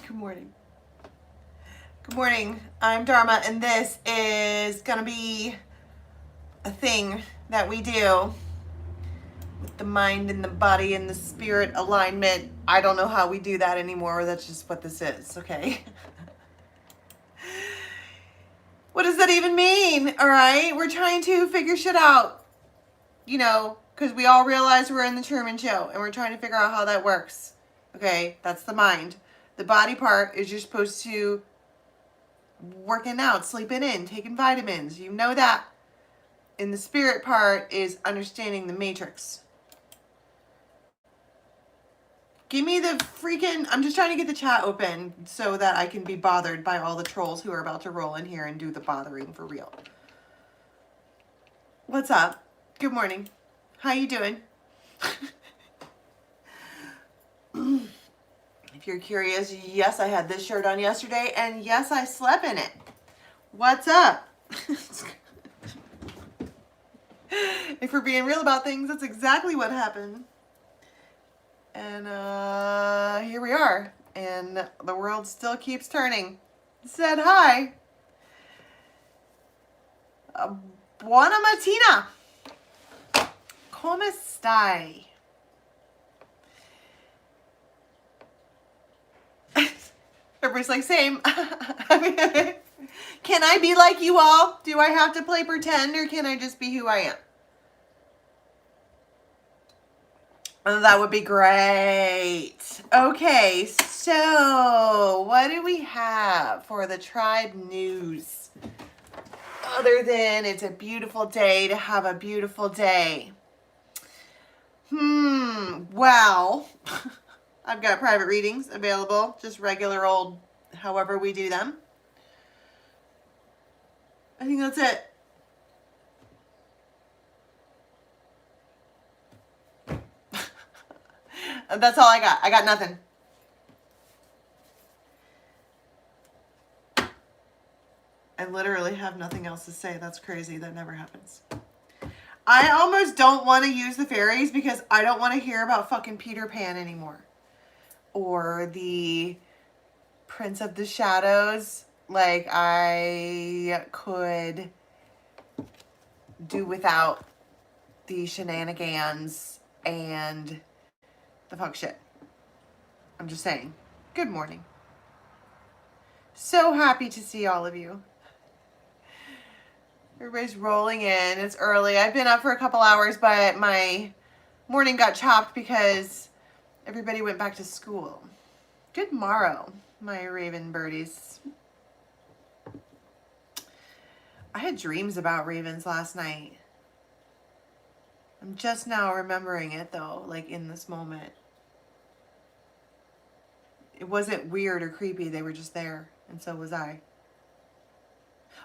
Good morning. Good morning. I'm Dharma, and this is gonna be a thing that we do with the mind and the body and the spirit alignment. I don't know how we do that anymore. That's just what this is, okay? What does that even mean? All right, we're trying to figure shit out, because we all realize we're in the Truman Show, and we're trying to figure out how that works. Okay, that's the mind. The body part is you're supposed to working out, sleeping in, taking vitamins. You know that. And the spirit part is understanding the matrix. Give me the freaking... I'm just trying to get the chat open so that I can be bothered by all the trolls who are about to roll in here and do the bothering for real. What's up? Good morning. How you doing? If you're curious, yes, I had this shirt on yesterday, and yes, I slept in it. What's up? If we're being real about things, that's exactly what happened. And here we are. And the world still keeps turning. Said hi. Buona mattina. Come stai? Everybody's like, same. Can I be like you all? Do I have to play pretend, or can I just be who I am? Oh, that would be great. Okay, so what do we have for the tribe news? Other than it's a beautiful day to have a beautiful day. Well, I've got private readings available, just regular old, however we do them. I think that's it. That's all I got. I got nothing. I literally have nothing else to say. That's crazy. That never happens. I almost don't want to use the fairies because I don't want to hear about fucking Peter Pan anymore. Or the Prince of the Shadows. Like, I could do without the shenanigans and the fuck shit. I'm just saying. Good morning. So happy to see all of you. Everybody's rolling in. It's early. I've been up for a couple hours, but my morning got chopped because everybody went back to school. Good morrow, my raven birdies. I had dreams about ravens last night. I'm just now remembering it though, like in this moment. It wasn't weird or creepy. They were just there, and so was I.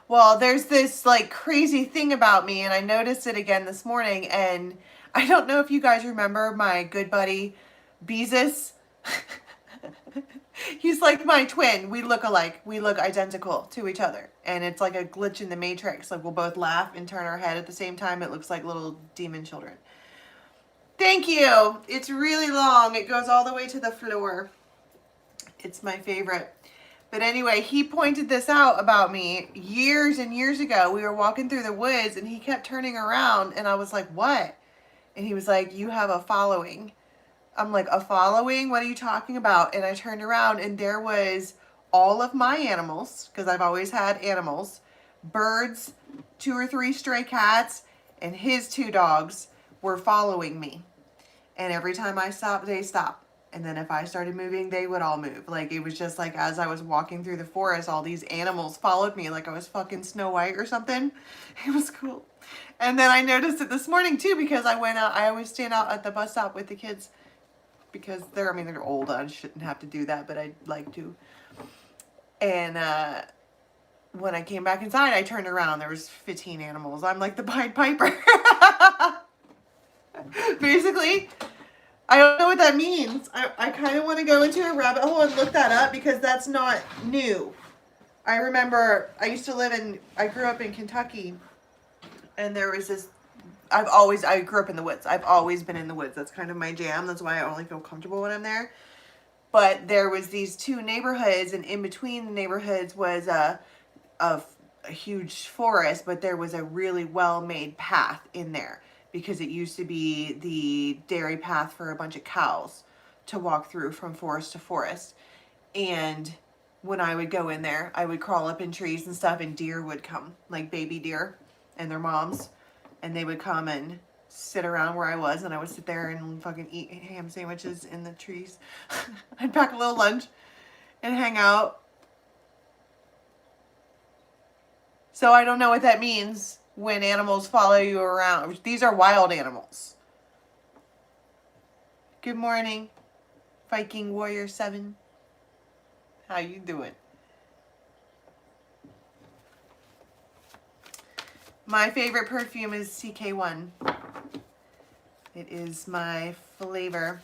Well, there's this like crazy thing about me, and I noticed it again this morning, and I don't know if you guys remember my good buddy Beezus. He's like my twin. We look alike. We look identical to each other. And it's like a glitch in the matrix. Like we'll both laugh and turn our head at the same time. It looks like little demon children. Thank you. It's really long. It goes all the way to the floor. It's my favorite. But anyway, he pointed this out about me years and years ago. We were walking through the woods and he kept turning around and I was like, what? And he was like, you have a following. I'm like, a following? What are you talking about? And I turned around and there was all of my animals, because I've always had animals, birds, 2 or 3 stray cats, and his 2 dogs were following me. And every time I stopped, they stopped. And then if I started moving, they would all move. Like, it was just like as I was walking through the forest, all these animals followed me like I was fucking Snow White or something. It was cool. And then I noticed it this morning too, because I went out, I always stand out at the bus stop with the kids because they're old. I shouldn't have to do that, but I'd like to. And when I came back inside, I turned around. There was 15 animals. I'm like the Pied Piper. Basically, I don't know what that means. I kind of want to go into a rabbit hole and look that up because that's not new. I remember I grew up in Kentucky, and there was this, I grew up in the woods. I've always been in the woods. That's kind of my jam. That's why I only feel comfortable when I'm there. but there was these two neighborhoods, and in between the neighborhoods was a huge forest, but there was a really well-made path in there because it used to be the dairy path for a bunch of cows to walk through from forest to forest. And when I would go in there, I would crawl up in trees and stuff, and deer would come, like baby deer and their moms, and they would come and sit around where I was, and I would sit there and fucking eat ham sandwiches in the trees. I'd pack a little lunch and hang out. So I don't know what that means when animals follow you around. These are wild animals. Good morning, Viking Warrior 7. How you doing? My favorite perfume is CK1. It is my flavor.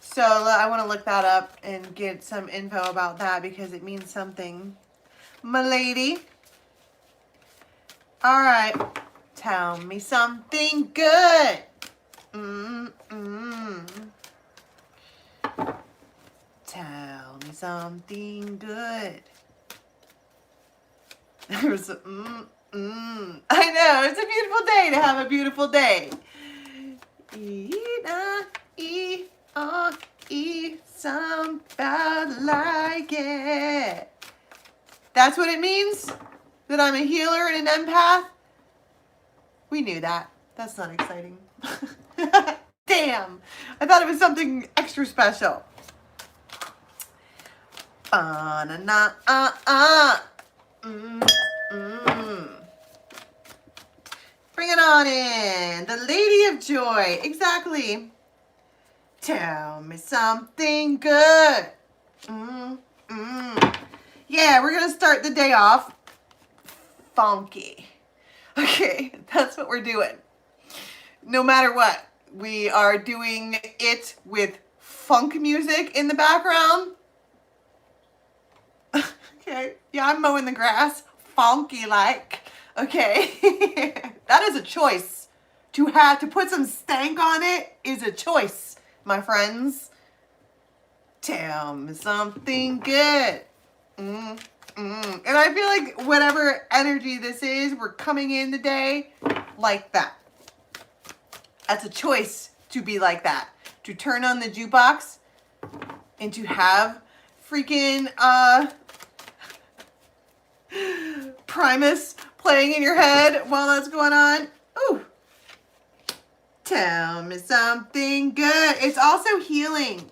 So I want to look that up and get some info about that because it means something. My lady. All right. Tell me something good. Tell me something good. There's a I know, it's a beautiful day to have a beautiful day. Somebody like it. That's what it means? That I'm a healer and an empath? We knew that. That's not exciting. Damn. I thought it was something extra special. Bring it on in. The Lady of Joy. Exactly. Tell me something good. Yeah, we're going to start the day off funky. Okay, that's what we're doing. No matter what, we are doing it with funk music in the background. Okay, yeah, I'm mowing the grass, funky like. Okay, that is a choice. To put some stank on it is a choice, my friends. Tell me something good. And I feel like whatever energy this is, we're coming in today like that. That's a choice to be like that. To turn on the jukebox and to have freaking Primus playing in your head while that's going on. Ooh. Tell me something good. It's also healing.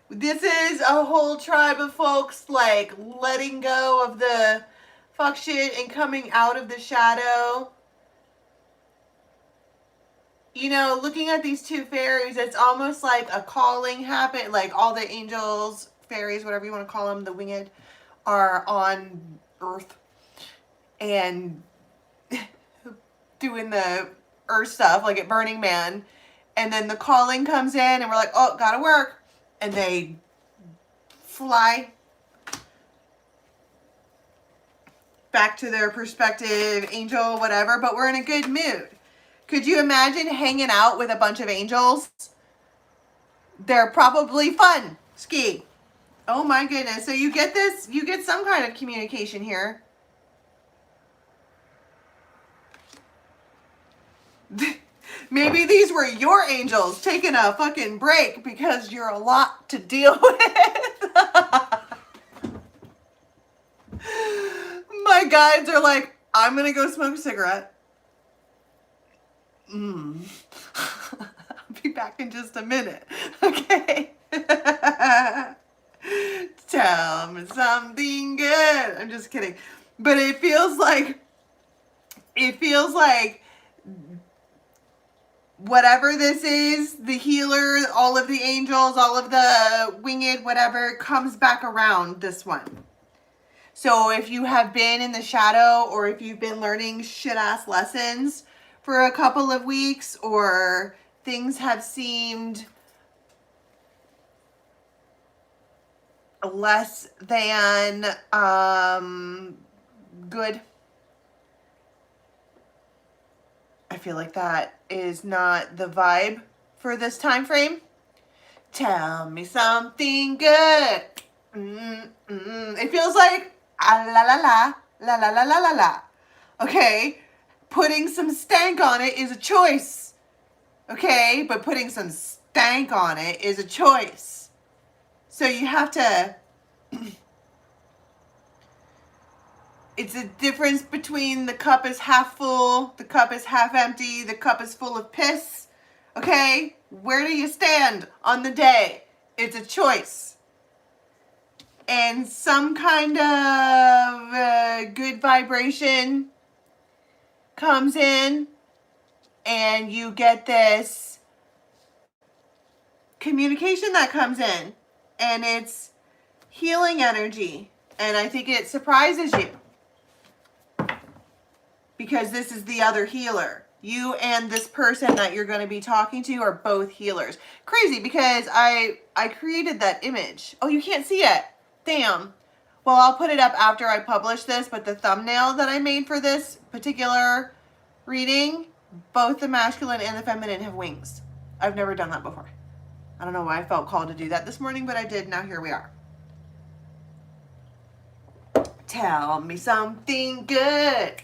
This is a whole tribe of folks like letting go of the fuck shit and coming out of the shadow. You know, looking at these two fairies, it's almost like a calling happened. Like all the angels, fairies, whatever you want to call them, the winged, are on Earth and doing the Earth stuff, like at Burning Man. And then the calling comes in and we're like, oh, gotta work. And they fly back to their perspective, angel, whatever, but we're in a good mood. Could you imagine hanging out with a bunch of angels? They're probably fun. Ski. Oh my goodness. So you get this, you get some kind of communication here. Maybe these were your angels taking a fucking break because you're a lot to deal with. My guides are like, I'm going to go smoke a cigarette. I'll be back in just a minute. Okay. Tell me something good. I'm just kidding. But it feels like whatever this is, the healer, all of the angels, all of the winged, whatever, comes back around this one. So if you have been in the shadow or if you've been learning shit-ass lessons for a couple of weeks or things have seemed less than good, I feel like that is not the vibe for this time frame. Tell me something good. It feels like ah, la la la, la la la la la la. Okay? Putting some stank on it is a choice. Okay? But putting some stank on it is a choice. So you have to... It's a difference between the cup is half full, the cup is half empty, the cup is full of piss. Okay? Where do you stand on the day? It's a choice. And some kind of good vibration comes in, and you get this communication that comes in, and it's healing energy. And I think it surprises you, because this is the other healer. You and this person that you're going to be talking to are both healers. Crazy, because I created that image. Oh, you can't see it. Damn. Well, I'll put it up after I publish this, but the thumbnail that I made for this particular reading, both the masculine and the feminine have wings. I've never done that before. I don't know why I felt called to do that this morning, but I did. Now here we are. Tell me something good.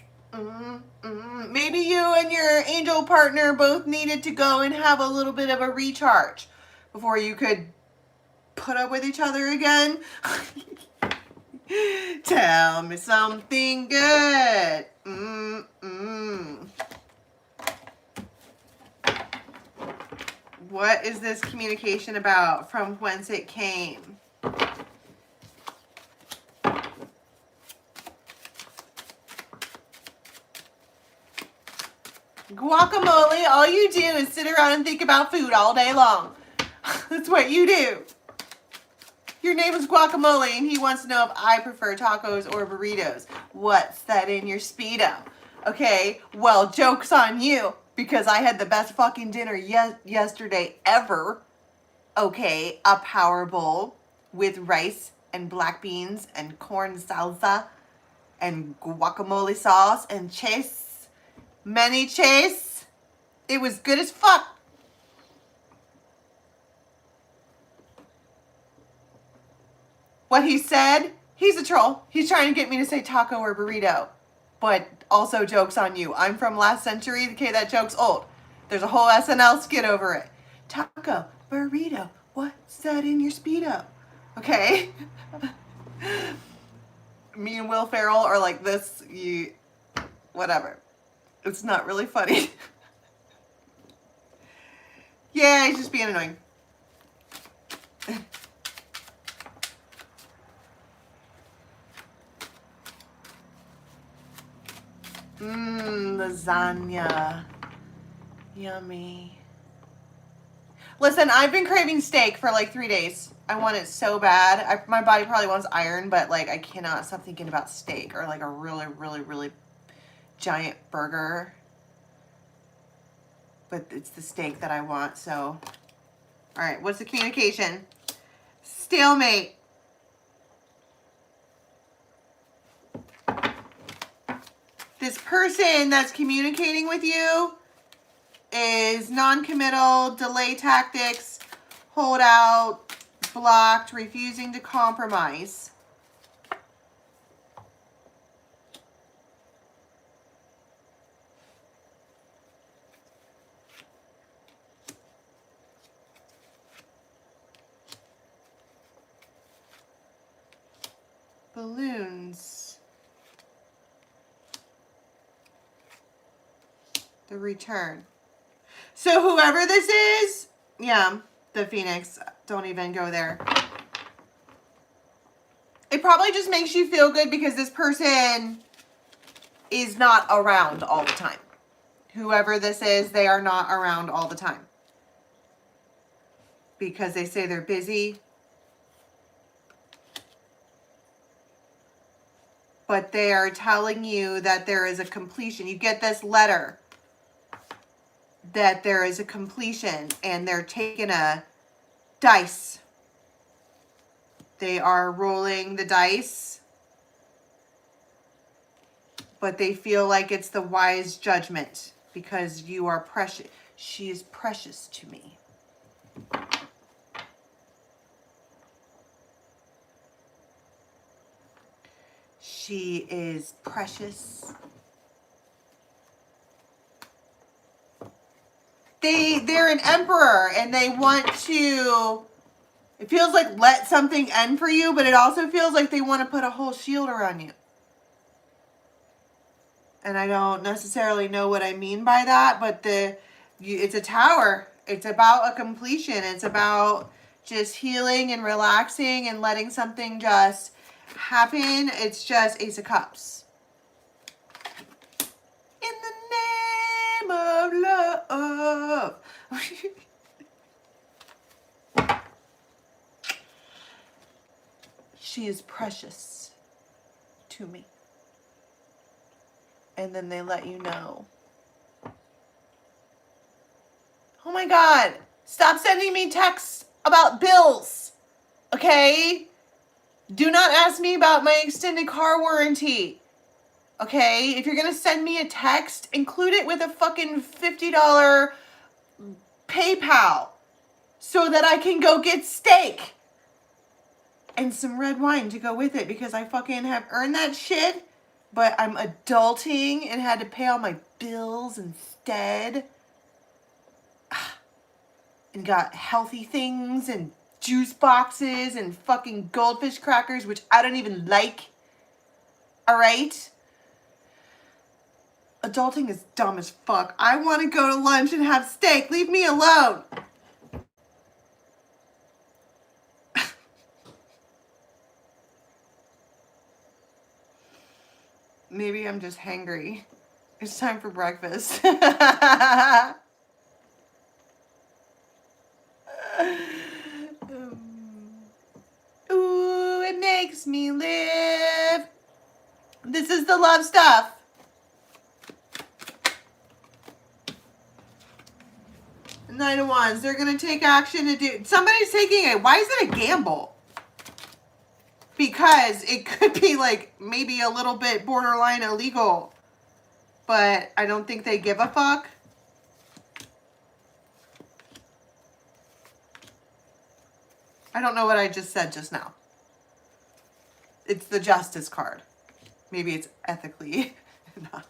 Maybe you and your angel partner both needed to go and have a little bit of a recharge before you could put up with each other again. Tell me something good. What is this communication about? From whence it came? Guacamole, all you do is sit around and think about food all day long. That's what you do. Your name is Guacamole, and he wants to know if I prefer tacos or burritos. What's that in your Speedo? Okay, well, joke's on you, because I had the best fucking dinner yesterday ever. Okay, a power bowl with rice and black beans and corn salsa and guacamole sauce and many chase. It was good as fuck. What he said, he's a troll. He's trying to get me to say taco or burrito. But also, joke's on you. I'm from last century. Okay, that joke's old. There's a whole SNL skit over it. Taco, burrito, what's that in your Speedo? Okay? Me and Will Ferrell are like this. Whatever. It's not really funny. Yeah, he's just being annoying. Lasagna. Yummy. Listen, I've been craving steak for like 3 days. I want it so bad. My body probably wants iron, but like I cannot stop thinking about steak, or like a really, really, really giant burger. But it's the steak that I want, so. All right, what's the communication? Stalemate. This person that's communicating with you is non-committal, delay tactics, hold out, blocked, refusing to compromise. Balloons. The return. So whoever this is, yeah, the Phoenix, don't even go there. It probably just makes you feel good because this person is not around all the time. Whoever this is, they are not around all the time. Because they say they're busy. But they are telling you that there is a completion. You get this letter that there is a completion, and they're taking a dice. They are rolling the dice, but they feel like it's the wise judgment because you are precious. She is precious to me. She is precious. They're an emperor and they want to, it feels like let something end for you, but it also feels like they want to put a whole shield around you. And I don't necessarily know what I mean by that, but it's a tower. It's about a completion. It's about just healing and relaxing and letting something just happen. It's just Ace of Cups. In the name of love. She is precious to me. And then they let you know. Oh my God. Stop sending me texts about bills. Okay? Do not ask me about my extended car warranty. Okay? If you're going to send me a text, include it with a fucking $50 PayPal so that I can go get steak and some red wine to go with it because I fucking have earned that shit. But I'm adulting and had to pay all my bills instead. And got healthy things and juice boxes and fucking goldfish crackers, which I don't even like. Alright? Adulting is dumb as fuck. I want to go to lunch and have steak. Leave me alone. Maybe I'm just hangry. It's time for breakfast. Ooh, it makes me live. This is the love stuff. Nine of Wands. They're going to take action to do... Somebody's taking it. Why is it a gamble? Because it could be like maybe a little bit borderline illegal. But I don't think they give a fuck. I don't know what I just said just now. It's the Justice card. Maybe it's ethically not.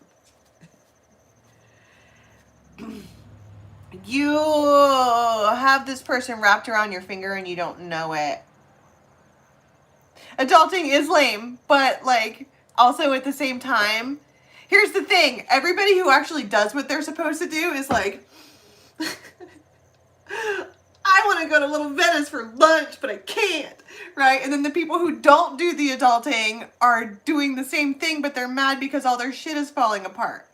You have this person wrapped around your finger and you don't know it. Adulting is lame, but like also at the same time, here's the thing. Everybody who actually does what they're supposed to do is like, I want to go to Little Venice for lunch, but I can't, right? And then the people who don't do the adulting are doing the same thing, but they're mad because all their shit is falling apart.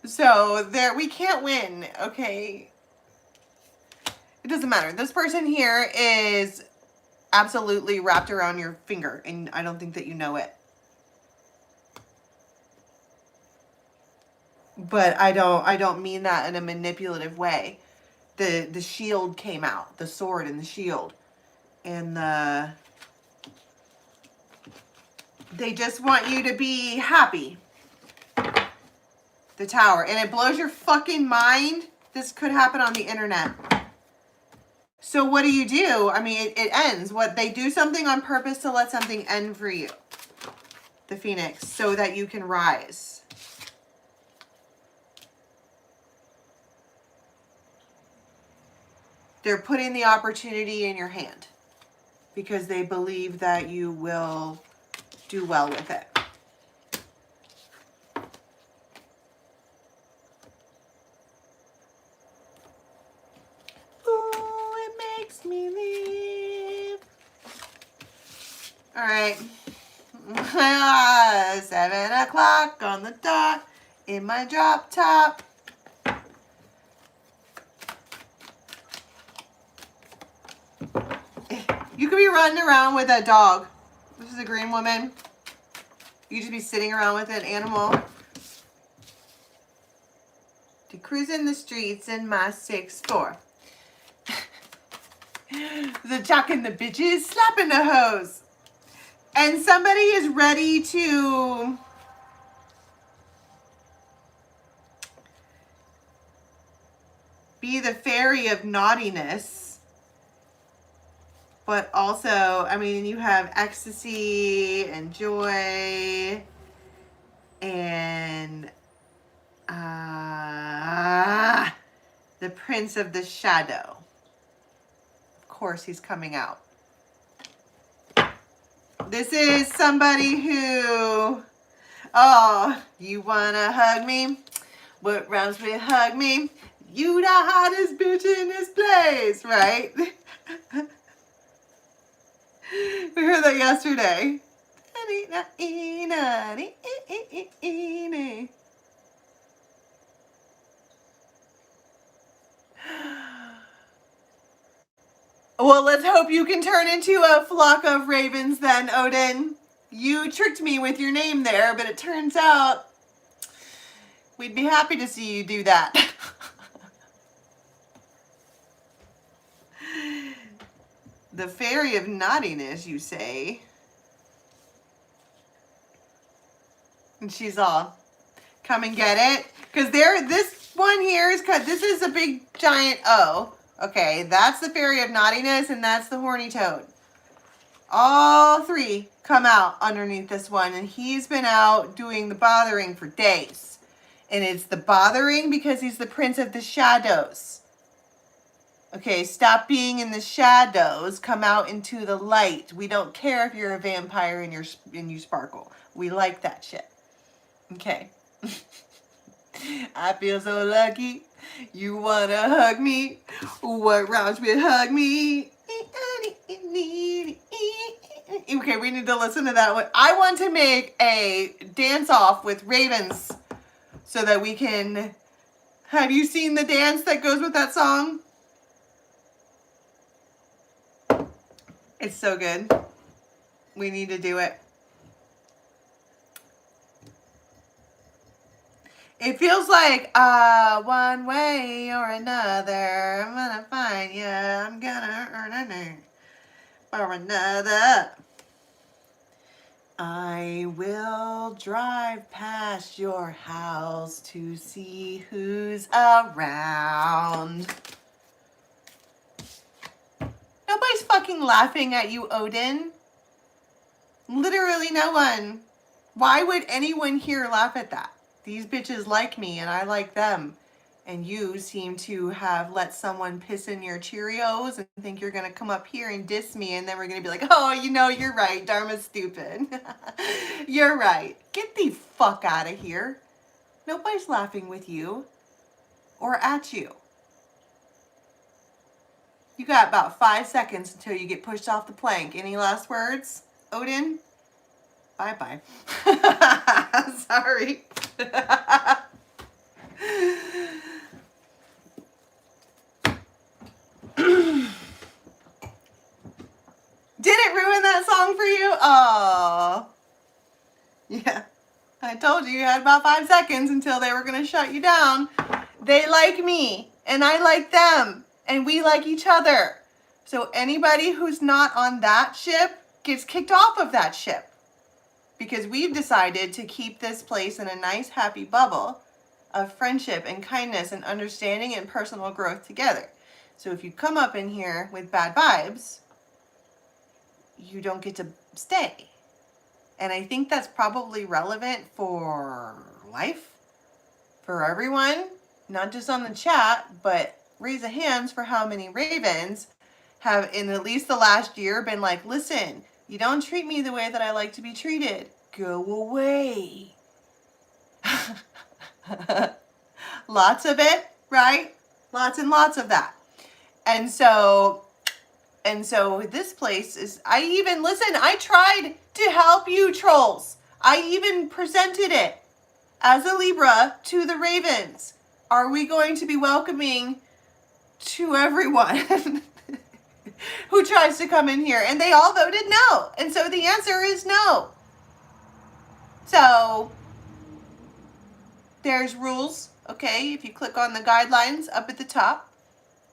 So we can't win, okay? It doesn't matter. This person here is absolutely wrapped around your finger, and I don't think that you know it. But I don't mean that in a manipulative way. The shield came out, the sword and the shield, and they just want you to be happy. The Tower, and it blows your fucking mind. This could happen on the internet. So what do? I mean, it ends. What, they do something on purpose to let something end for you. The Phoenix, so that you can rise. They're putting the opportunity in your hand because they believe that you will do well with it. Me leave. All right. 7 o'clock on the dot in my drop top. You could be running around with a dog. This is a green woman. You could just be sitting around with an animal. To cruising the streets in my 6'4". The jocking the bitches, slapping the hose. And somebody is ready to be the fairy of naughtiness. But also, I mean, you have ecstasy and joy And the Prince of the Shadow. Of course, he's coming out. This is somebody who, oh, you wanna hug me? What rhymes with hug me? You the hottest bitch in this place, right? We heard that yesterday. Well, let's hope you can turn into a flock of ravens then, Odin. You tricked me with your name there, but it turns out we'd be happy to see you do that. The fairy of naughtiness, you say? And she's all, come and get it. Because this one here is, this is a big giant O. Okay, that's the fairy of naughtiness, and that's the horny toad. All three come out underneath this one, and he's been out doing the bothering for days. And it's the bothering because he's the prince of the shadows. Okay, stop being in the shadows, come out into the light. We don't care if you're a vampire and you sparkle. We like that shit. Okay. I feel so lucky. You wanna hug me? What rhymes with hug me? Okay, we need to listen to that one. I want to make a dance off with ravens so that we can. Have you seen the dance that goes with that song? It's so good. We need to do it. It feels like one way or another, I'm gonna find you. I'm gonna earn a name or another. I will drive past your house to see who's around. Nobody's fucking laughing at you, Odin. Literally no one. Why would anyone here laugh at that? These bitches like me and I like them. And you seem to have let someone piss in your Cheerios and think you're going to come up here and diss me. And then we're going to be like, oh, you know, you're right. Dharma's stupid. You're right. Get the fuck out of here. Nobody's laughing with you or at you. You got about 5 seconds until you get pushed off the plank. Any last words, Odin? Bye-bye. Sorry. Did it ruin that song for you? Oh. Yeah. I told you had about 5 seconds until they were going to shut you down. They like me, and I like them, and we like each other. So anybody who's not on that ship gets kicked off of that ship. Because we've decided to keep this place in a nice, happy bubble of friendship and kindness and understanding and personal growth together. So if you come up in here with bad vibes, you don't get to stay. And I think that's probably relevant for life, for everyone, not just on the chat, but raise a hands for how many ravens have in at least the last year been like, listen, you don't treat me the way that I like to be treated. Go away. Lots of it, right? Lots and lots of that. And so this place is, I tried to help you trolls. I even presented it as a Libra to the ravens. Are we going to be welcoming to everyone who tries to come in here? And they all voted no. And so the answer is no. So there's rules, okay? If you click on the guidelines up at the top,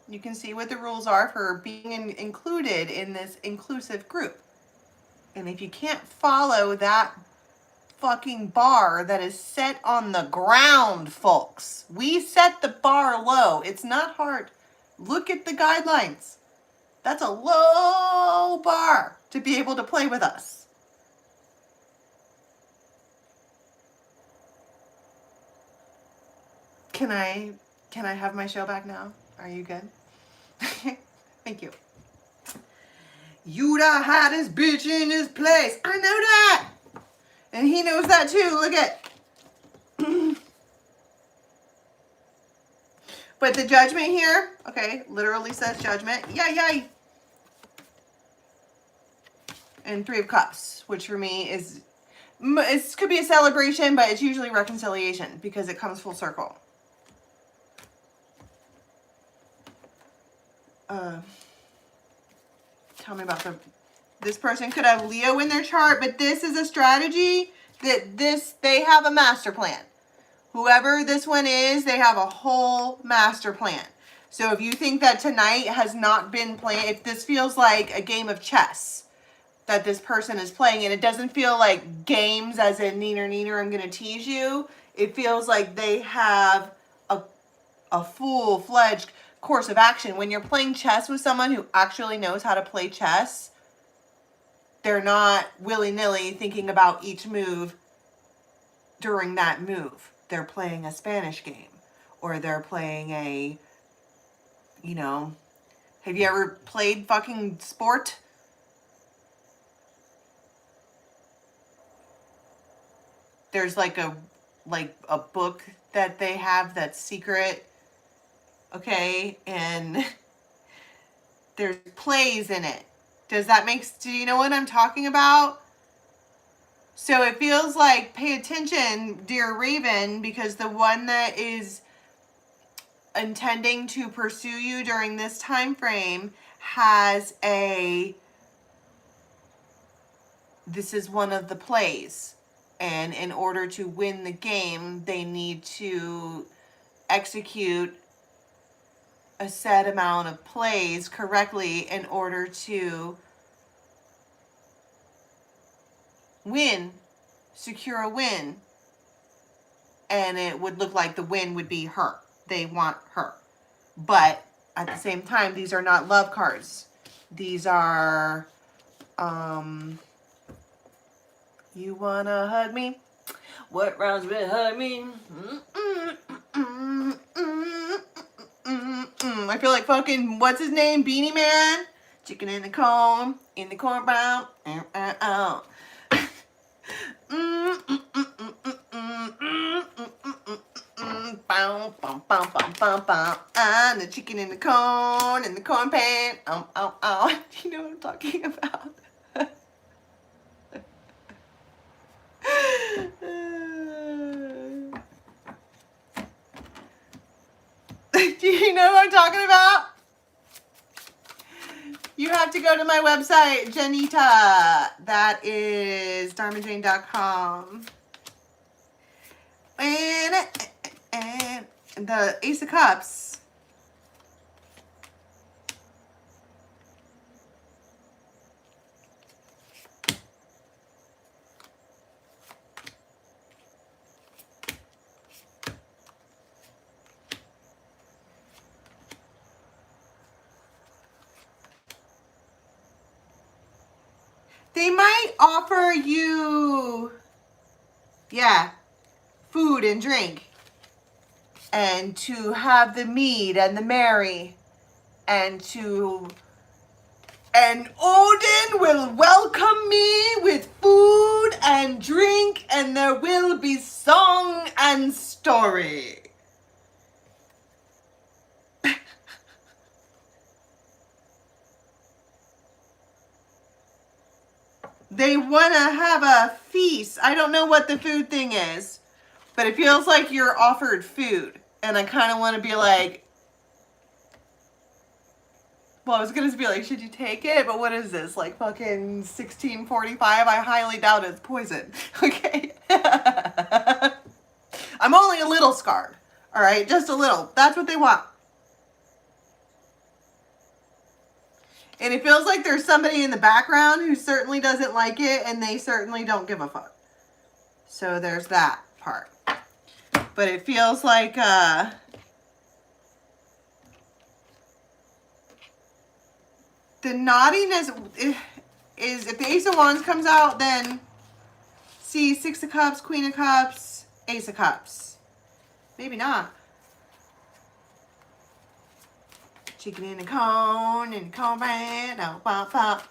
you can see what the rules are for being included in this inclusive group. And if you can't follow that fucking bar that is set on the ground, folks, we set the bar low. It's not hard. Look at the guidelines. That's a low bar to be able to play with us. Can I have my show back now? Are you good? Thank you. You the hottest bitch in this place. I know that. And he knows that too. Look at. But the judgment here, okay, literally says judgment. Yay. And 3 of Cups, which for me is, it could be a celebration, but it's usually reconciliation because it comes full circle. Tell me about this person could have Leo in their chart, but this is a strategy that they have a master plan. Whoever this one is, they have a whole master plan. So if you think that tonight has not been planned, if this feels like a game of chess that this person is playing, and it doesn't feel like games as in neener, I'm going to tease you. It feels like they have a full-fledged course of action. When you're playing chess with someone who actually knows how to play chess, they're not willy-nilly thinking about each move during that move. They're playing a Spanish game, or they're playing a, you know, have you ever played fucking sport? There's like a book that they have that's secret, okay, and there's plays in it. Do you know what I'm talking about? So it feels like, pay attention, dear Raven, because the one that is intending to pursue you during this time frame has this is one of the plays. And in order to win the game, they need to execute a set amount of plays correctly in order to win, secure a win. And it would look like the win would be her. They want her. But at the same time, these are not love cards. These are, you wanna hug me? What rhymes with hug me? I feel like fucking, what's his name? Beanie Man? Chicken in the corn brown. And the chicken in the corn pan. You know what I'm talking about? Do you know what I'm talking about? You have to go to my website, Janita. That is dharmajane.com. And the Ace of Cups. They might offer you, food and drink. And to have the mead and the merry. And Odin will welcome me with food and drink. And there will be song and story. They want to have a feast. I don't know what the food thing is, but it feels like you're offered food. And I kind of want to be like, well, I was going to be like, should you take it? But what is this? Like fucking 1645? I highly doubt it's poison. Okay. I'm only a little scarred. All right. Just a little. That's what they want. And it feels like there's somebody in the background who certainly doesn't like it, and they certainly don't give a fuck. So there's that part. But it feels like the naughtiness is, if the Ace of Wands comes out, then see 6 of Cups, Queen of Cups, Ace of Cups. Maybe not. Chicken in a cone and cornbread. Oh, pop, pop.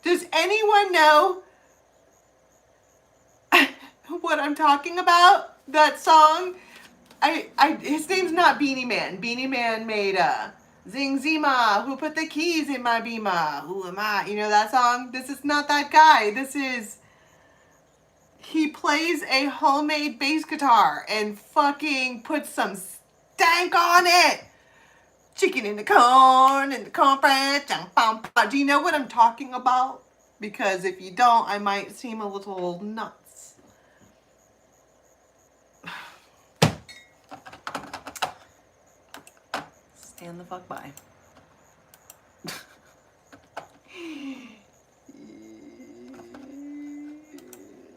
Does anyone know what I'm talking about? That song? His name's not Beanie Man. Beanie Man made Zing Zima, who put the keys in my Beamer? Who am I? You know that song? This is not that guy. He plays a homemade bass guitar and fucking puts some stank on it. Chicken in the corn and the cornbread. Do you know what I'm talking about? Because if you don't, I might seem a little nuts. Stand the fuck by.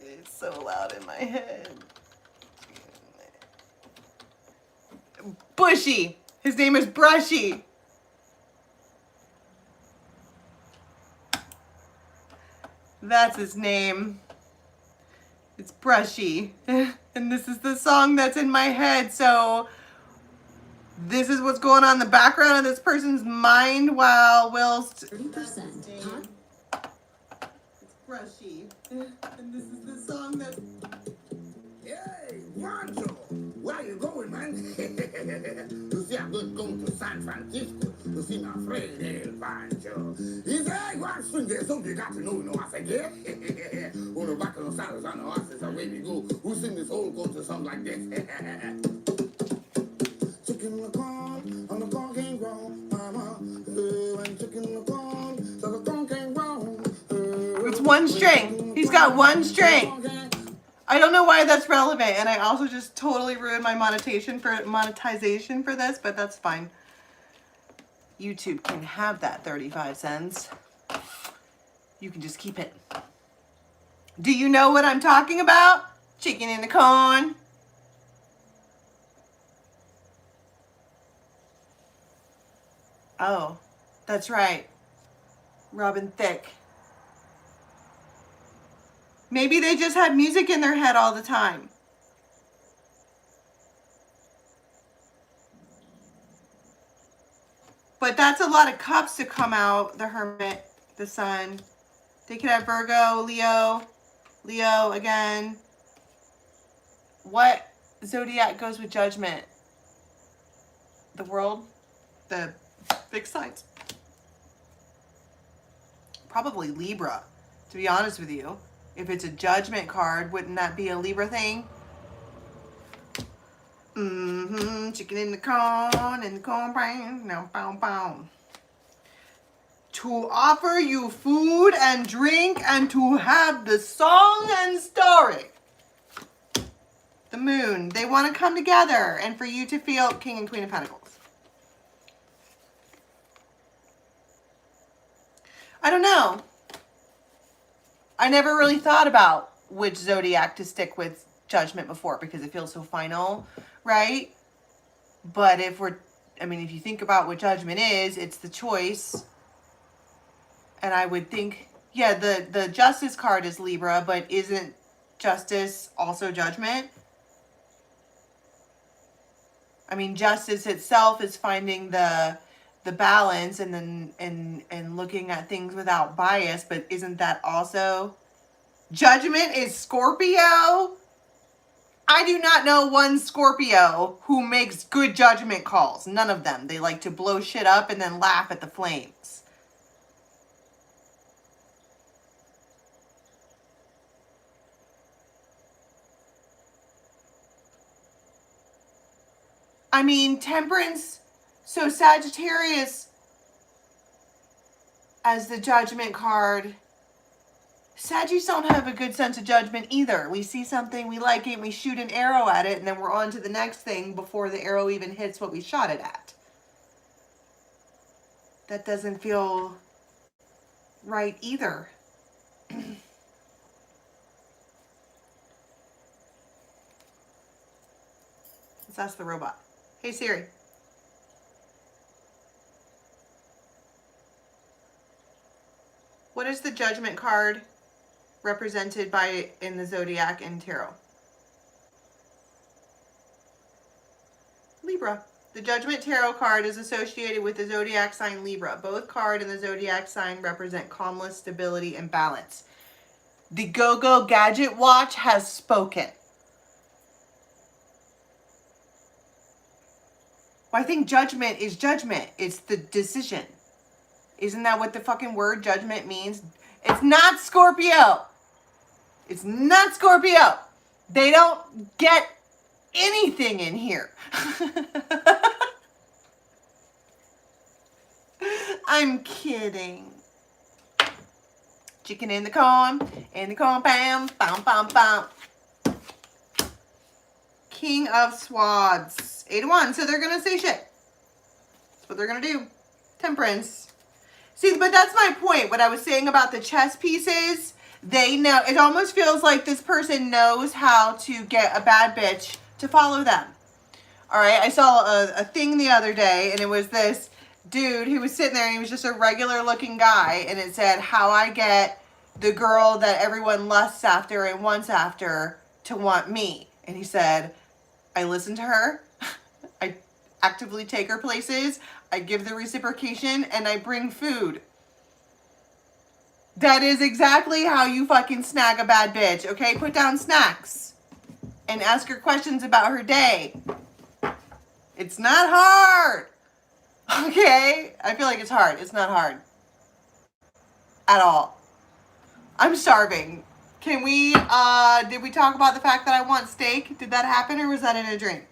It's so loud in my head. Bushy. His name is Brushy. That's his name. It's Brushy. And this is the song that's in my head. So this is what's going on in the background of this person's mind while Will's... 30%. It's Brushy. And this is the song that... Hey, Wancho, where you going, man? You see, I'm just going to San Francisco to see my friend, El Pancho. He said, hey, what's there's something you got to know, I said, yeah. On the back of the saddles on the horses, away we go. Who sing this whole country song like this? Chicken in the corn, on the corn can't grow, mama. And chicken in the corn, so the corn can't grow. It's one string. He's got one string. I don't know why that's relevant, and I also just totally ruined my monetization for this, but that's fine. YouTube can have that 35 cents. You can just keep it. Do you know what I'm talking about? Chicken in the corn. Oh, that's right. Robin Thicke. Maybe they just had music in their head all the time. But that's a lot of cups to come out. The Hermit, the Sun. They could have Virgo, Leo again. What zodiac goes with Judgment? The World? The big signs? Probably Libra, to be honest with you. If it's a Judgment card, wouldn't that be a Libra thing? Chicken in the corn and the cornbread. Now, bow, bow. To offer you food and drink and to have the song and story. The Moon. They want to come together and for you to feel King and Queen of Pentacles. I don't know. I never really thought about which zodiac to stick with Judgment before because it feels so final, right? But if you think about what Judgment is, it's the choice. And I would think, yeah, the Justice card is Libra, but isn't Justice also Judgment? I mean, Justice itself is finding the balance and then and looking at things without bias, but isn't that also Judgment is Scorpio? I do not know one Scorpio who makes good judgment calls. None of them. They like to blow shit up and then laugh at the flames. I mean, Temperance, so Sagittarius as the Judgment card. Saggies don't have a good sense of judgment either. We see something, we like it, we shoot an arrow at it, and then we're on to the next thing before the arrow even hits what we shot it at. That doesn't feel right either. Let's ask the robot. Hey Siri. What is the Judgment card represented by in the zodiac and tarot? Libra. The Judgment Tarot card is associated with the zodiac sign Libra. Both card and the zodiac sign represent calmness, stability, and balance. The Go-Go Gadget Watch has spoken. Well, I think judgment is judgment. It's the decision. Isn't that what the fucking word judgment means? It's not Scorpio. It's not Scorpio. They don't get anything in here. I'm kidding. Chicken in the corn, bam, bam, bam, bam. King of Swords. 8 of Wands. So they're going to say shit. That's what they're going to do. Temperance. See, but that's my point. What I was saying about the chess pieces, they know. It almost feels like this person knows how to get a bad bitch to follow them. All right. I saw a thing the other day, and it was this dude who was sitting there, and he was just a regular looking guy, and it said, how I get the girl that everyone lusts after and wants after to want me. And he said, I listen to her, I actively take her places, I give the reciprocation, and I bring food. That is exactly how you fucking snag a bad bitch, okay? Put down snacks and ask her questions about her day. It's not hard. Okay? I feel like it's hard. It's not hard. At all. I'm starving. Can we, did we talk about the fact that I want steak? Did that happen or was that in a dream?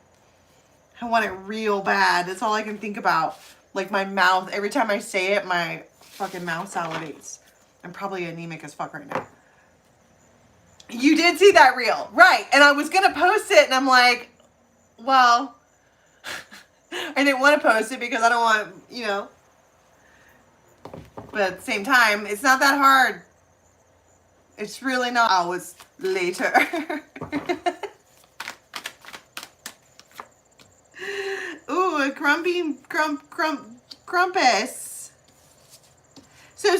I want it real bad. That's all I can think about. Like my mouth, every time I say it, my fucking mouth salivates. I'm probably anemic as fuck right now. You did see that reel. Right. And I was going to post it and I'm like, well, I didn't want to post it because I don't want, you know. But at the same time, it's not that hard. It's really not. Hours later. Ooh, a crumpus. So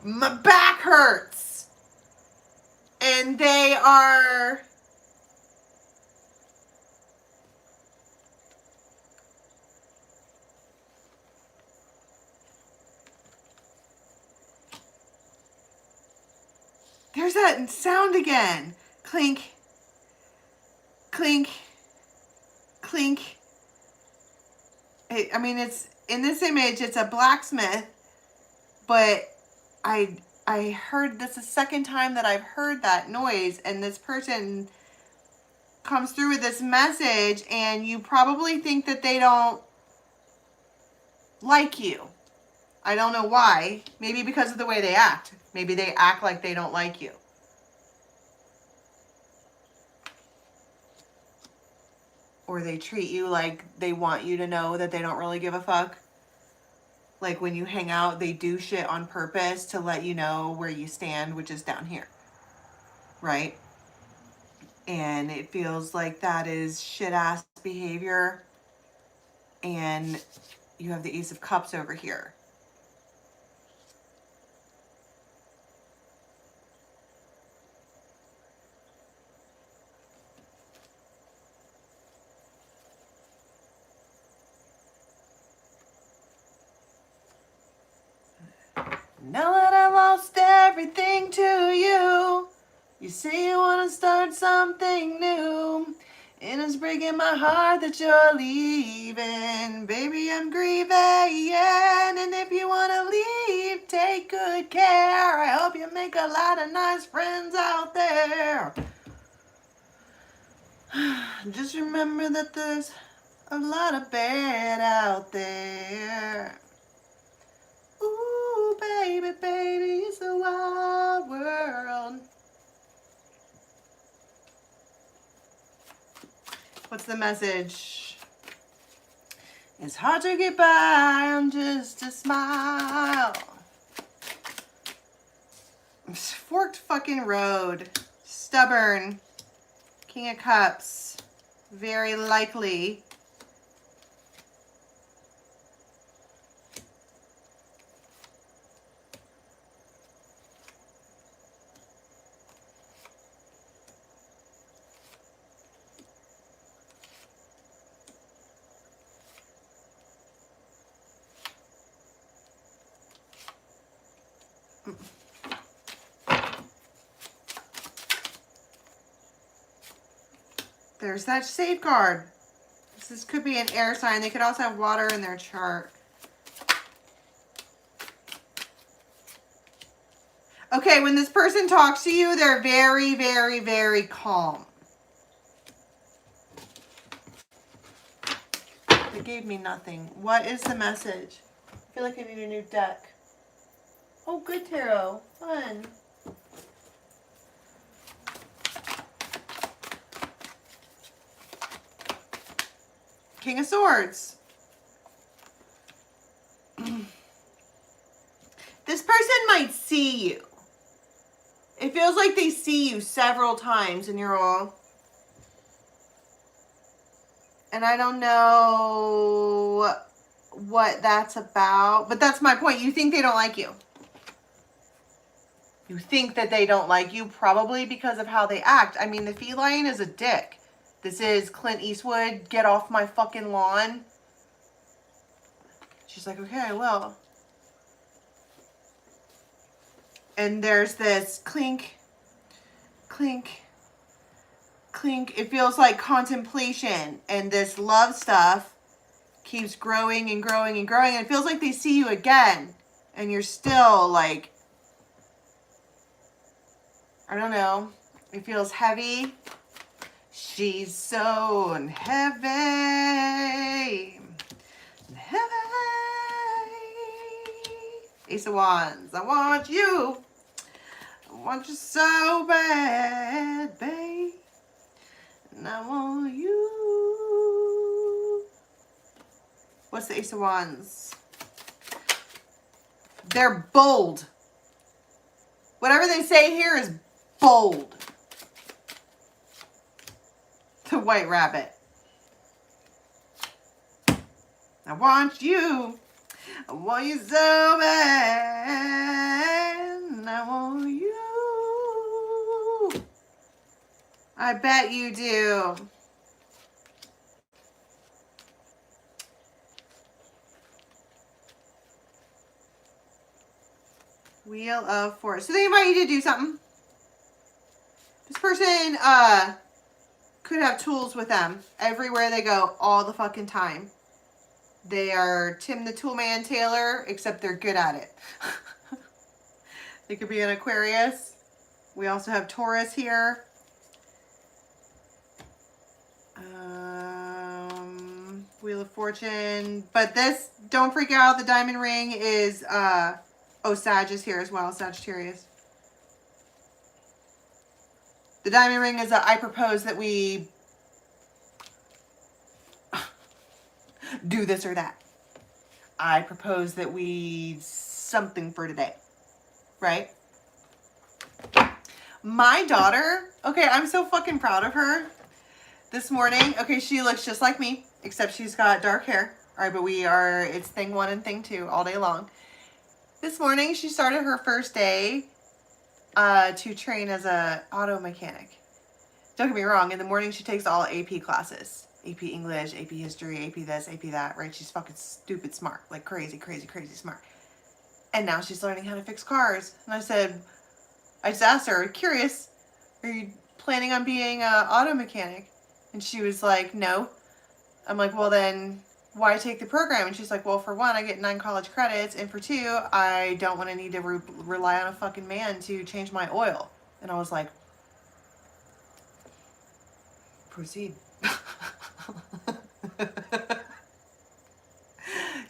my back hurts. And they are... There's that sound again. Clink, clink, clink. I mean, it's in this image, it's a blacksmith, but I heard this the second time that I've heard that noise, and this person comes through with this message, and you probably think that they don't like you. I don't know why. Maybe because of the way they act. Maybe they act like they don't like you. Or they treat you like they want you to know that they don't really give a fuck. Like when you hang out, they do shit on purpose to let you know where you stand, which is down here. Right? And it feels like that is shit-ass behavior. And you have the Ace of Cups over here. Now that I lost everything to you, you say you want to start something new, and it's breaking my heart that you're leaving. Baby, I'm grieving, and if you want to leave, take good care. I hope you make a lot of nice friends out there. Just remember that there's a lot of bad out there. Ooh, baby, baby, it's a wild world. What's the message? It's hard to get by on just a smile. Forked fucking road. Stubborn. King of Cups. Very likely. There's that safeguard. This could be an air sign. They could also have water in their chart. Okay, when this person talks to you, they're very, very, very calm. They gave me nothing. What is the message? I feel like I need a new deck. Oh, good tarot. Fun. King of Swords. This person might see you. It feels like they see you several times and you're all... And I don't know what that's about. But that's my point. You think they don't like you. You think that they don't like you probably because of how they act. I mean, the feline is a dick. This is Clint Eastwood. Get off my fucking lawn. She's like, okay, I will. And there's this clink, clink, clink. It feels like contemplation. And this love stuff keeps growing and growing and growing. And it feels like they see you again. And you're still like, I don't know. It feels heavy. She's so heavy. Heavy. Ace of Wands. I want you. I want you so bad, babe. And I want you. What's the Ace of Wands? They're bold. Whatever they say here is bold. The White Rabbit. I want you. I want you so bad. I want you. I bet you do. Wheel of Fortune. So they invite you to do something. This person could have tools with them everywhere they go all the fucking time. They are Tim the Toolman Taylor, except they're good at it. They could be an Aquarius. We also have Taurus here. Wheel of Fortune. But this, don't freak out, the diamond ring is, Sag is here as well, Sagittarius. The diamond ring is I propose that we do this or that. I propose that we something for today. Right? My daughter, okay, I'm so fucking proud of her. This morning, okay, she looks just like me, except she's got dark hair. All right, but it's thing one and thing two all day long. This morning, she started her first day to train as a auto mechanic. Don't get me wrong, in the morning she takes all AP classes. AP English, AP History, AP this, AP that, right? She's fucking stupid smart, like crazy, crazy, crazy smart. And now she's learning how to fix cars. And I just asked her, curious, are you planning on being an auto mechanic? And she was like, no. I'm like, well then, why take the program? And she's like, well, for one, I get 9 college credits. And for 2, I don't want to need to rely on a fucking man to change my oil. And I was like, proceed.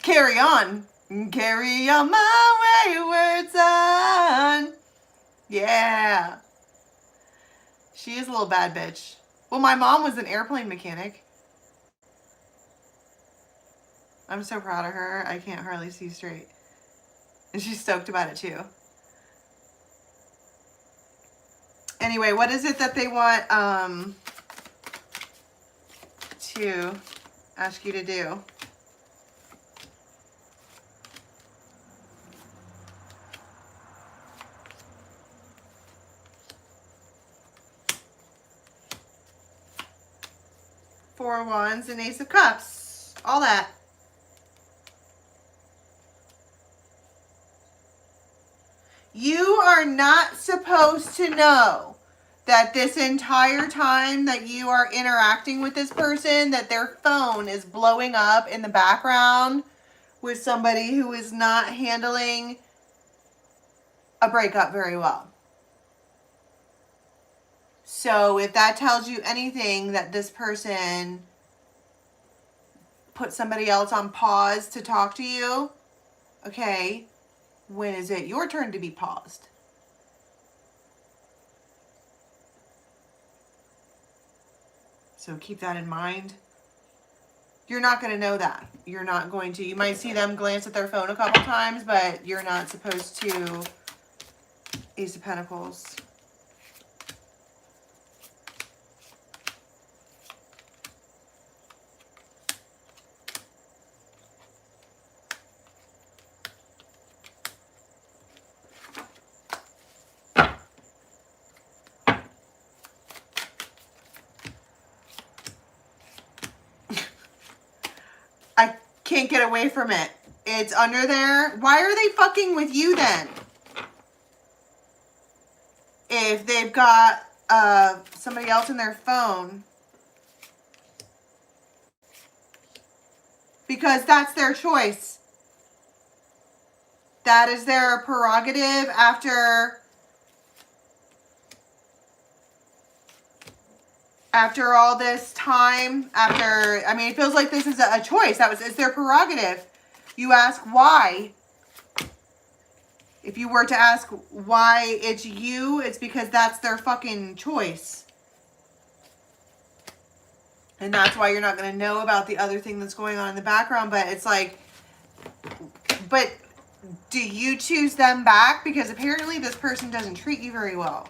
Carry on. Carry on my wayward son. Yeah. She is a little bad bitch. Well, my mom was an airplane mechanic. I'm so proud of her. I can't hardly see straight. And she's stoked about it too. Anyway, what is it that they want to ask you to do? Four of Wands and Ace of Cups. All that. You are not supposed to know that this entire time that you are interacting with this person, that their phone is blowing up in the background with somebody who is not handling a breakup very well. So if that tells you anything, that this person put somebody else on pause to talk to you, okay, when is it your turn to be paused? So keep that in mind. You're not going to know that. You're not going to. You might see them glance at their phone a couple times, but you're not supposed to. Ace of Pentacles. I can't get away from it. It's under there. Why are they fucking with you then? If they've got somebody else in their phone. Because that's their choice. That is their prerogative after all this time, I mean, it feels like this is a choice. It's their prerogative. You ask why. If you were to ask why it's you, it's because that's their fucking choice. And that's why you're not going to know about the other thing that's going on in the background. But it's like, but do you choose them back? Because apparently this person doesn't treat you very well.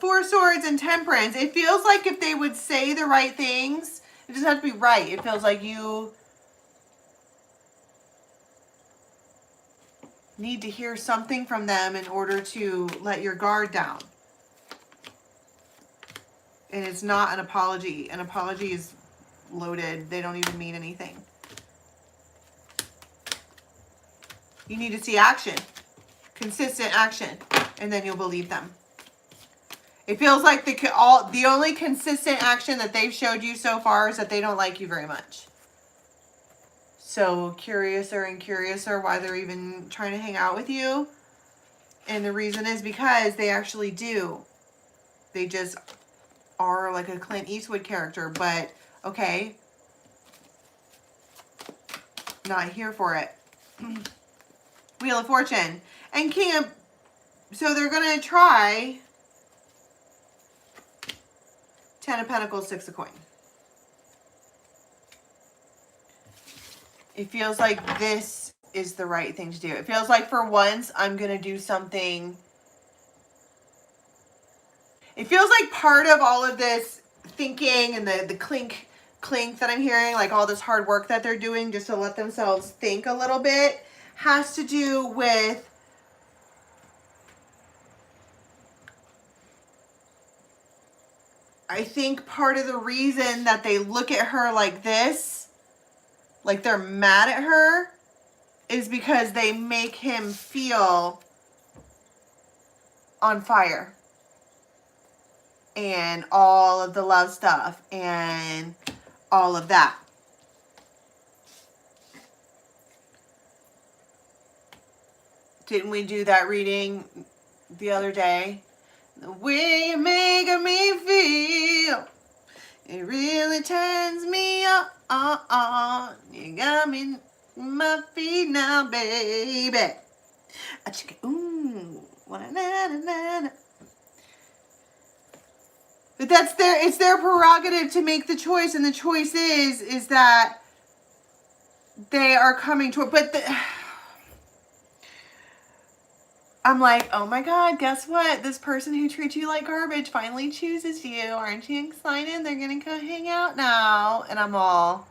Four of Swords and Temperance. It feels like if they would say the right things, it doesn't have to be right. It feels like you need to hear something from them in order to let your guard down. And it's not an apology. An apology is loaded. They don't even mean anything. You need to see action. Consistent action. And then you'll believe them. It feels like the only consistent action that they've showed you so far is that they don't like you very much. So curiouser and curiouser why they're even trying to hang out with you. And the reason is because they actually do. They just are like a Clint Eastwood character. But, okay. Not here for it. Wheel of Fortune. And King of... So they're going to try... Ten of Pentacles, Six of Coins. It feels like this is the right thing to do. It feels like for once I'm going to do something. It feels like part of all of this thinking and the clink that I'm hearing, like all this hard work that they're doing just to let themselves think a little bit, has to do with I think part of the reason that they look at her like this, like they're mad at her, is because they make him feel on fire. And all of the love stuff and all of that. Didn't we do that reading the other day? The way you're making me feel, it really turns me on. You got me on my feet now, baby. A chicken, ooh, na-na-na-na-na. But it's their prerogative to make the choice, and the choice is that they are coming to it. But I'm like, oh my God, guess what? This person who treats you like garbage finally chooses you. Aren't you excited? They're going to go hang out now. And I'm all...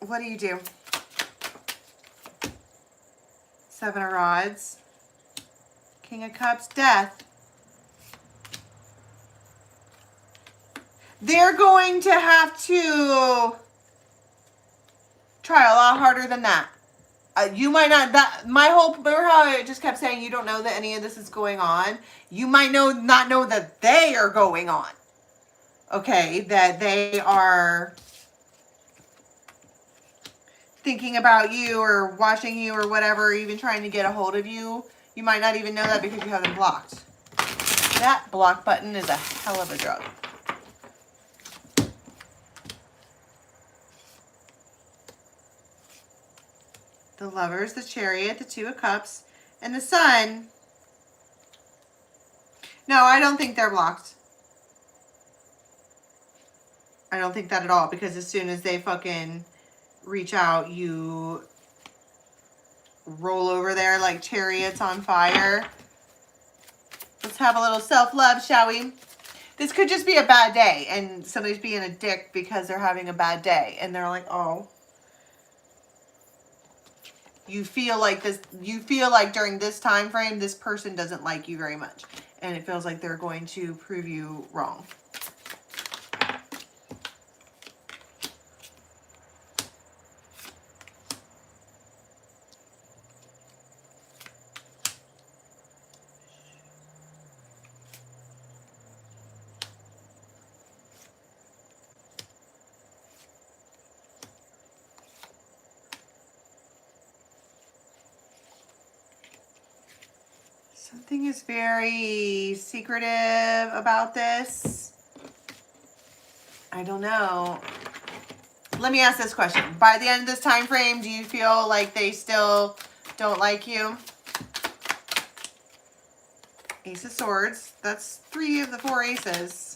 What do you do? Seven of Rods. King of Cups, Death. They're going to have to try a lot harder than that. You might not, remember how I just kept saying you don't know that any of this is going on? You might not know that they are going on. Okay, that they are thinking about you or watching you or whatever, even trying to get a hold of you. You might not even know that because you have them blocked. That block button is a hell of a drug. The Lovers, the Chariot, the Two of Cups, and the Sun. No, I don't think they're blocked. I don't think that at all, because as soon as they fucking reach out, you roll over there like chariots on fire. Let's have a little self-love, shall we? This could just be a bad day, and somebody's being a dick because they're having a bad day, and they're like, oh. You feel like during this time frame, this person doesn't like you very much. And it feels like they're going to prove you wrong. Something is very secretive about this. I don't know. Let me ask this question. By the end of this time frame, do you feel like they still don't like you? Ace of Swords. That's 3 of the 4 aces.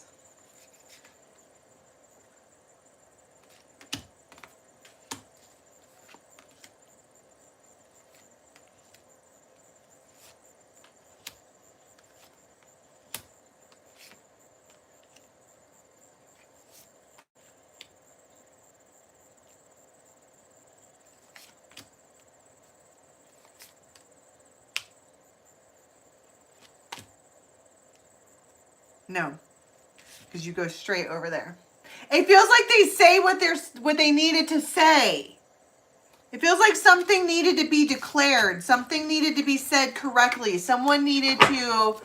No, because you go straight over there. It feels like they say what they needed to say. It feels like something needed to be declared. Something needed to be said correctly. Someone needed to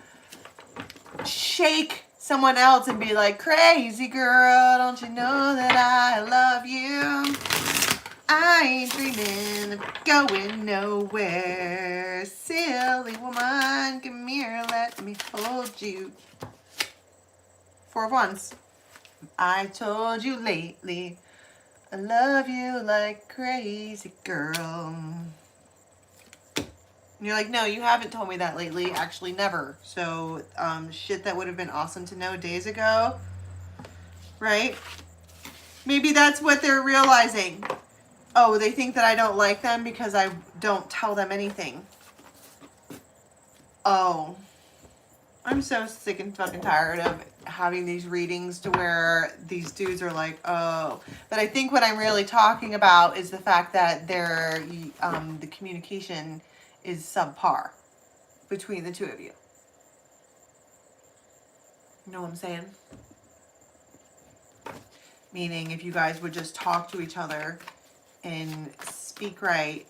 shake someone else and be like, crazy girl, don't you know that I love you? I ain't dreaming of going nowhere. Silly woman, come here, let me hold you. 4 of Wands. I told you lately, I love you like crazy girl. And you're like, no, you haven't told me that lately. Actually, never. So, shit that would have been awesome to know days ago. Right? Maybe that's what they're realizing. Oh, they think that I don't like them because I don't tell them anything. Oh. I'm so sick and fucking tired of having these readings to where these dudes are like, oh. But I think what I'm really talking about is the fact that the communication is subpar between the two of you. You know what I'm saying? Meaning if you guys would just talk to each other and speak right,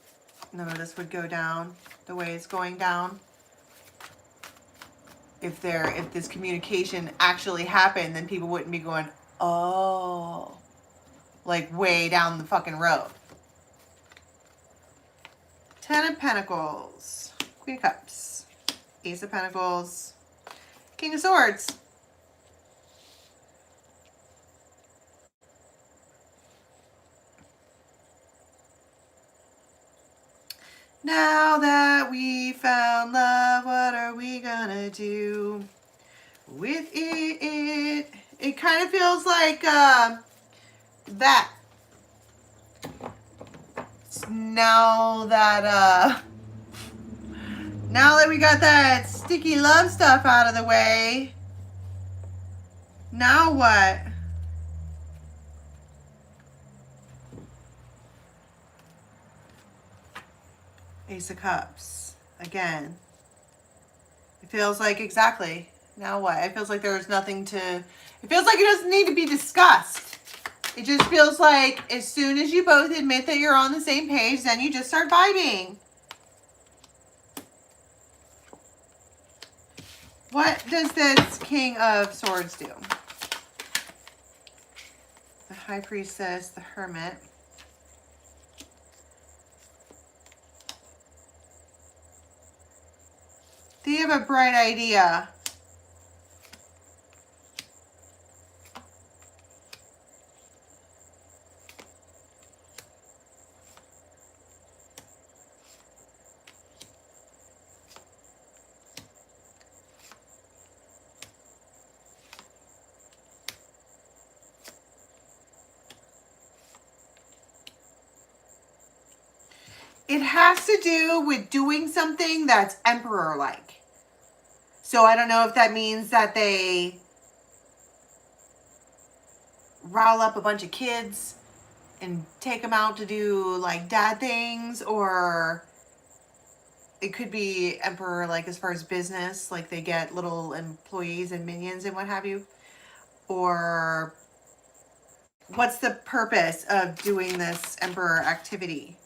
none of this would go down the way it's going down. If this communication actually happened, then people wouldn't be going, oh, like way down the fucking road. 10 of Pentacles, Queen of Cups, Ace of Pentacles, King of Swords. Now that we found love, what are we gonna do with it? It kind of feels like that. Now that we got that sticky love stuff out of the way, now what? Ace of Cups again. It feels like exactly Now what? It feels like there's nothing to... It feels like it doesn't need to be discussed. It just feels like as soon as you both admit that you're on the same page, then you just start vibing. What does this King of Swords do? The High Priestess, the Hermit. They have a bright idea. It has to do with doing something that's emperor-like. So I don't know if that means that they rile up a bunch of kids and take them out to do like dad things, or it could be emperor-like as far as business, like they get little employees and minions and what have you. Or what's the purpose of doing this emperor activity?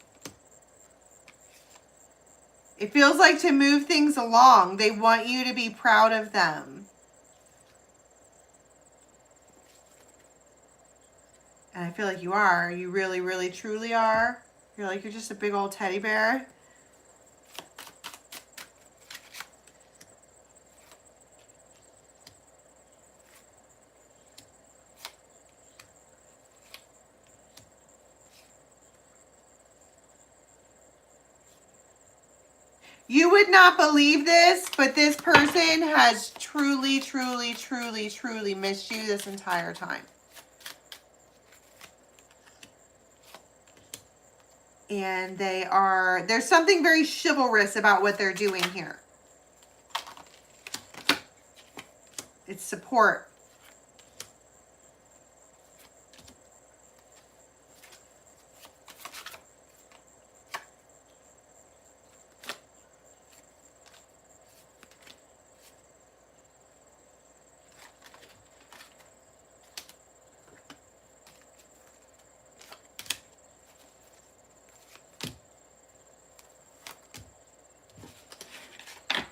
It feels like to move things along. They want you to be proud of them. And I feel like you are. You really, really, truly are. You're like, you're just a big old teddy bear. You would not believe this, but this person has truly, truly, truly, truly missed you this entire time. And there's something very chivalrous about what they're doing here. It's support.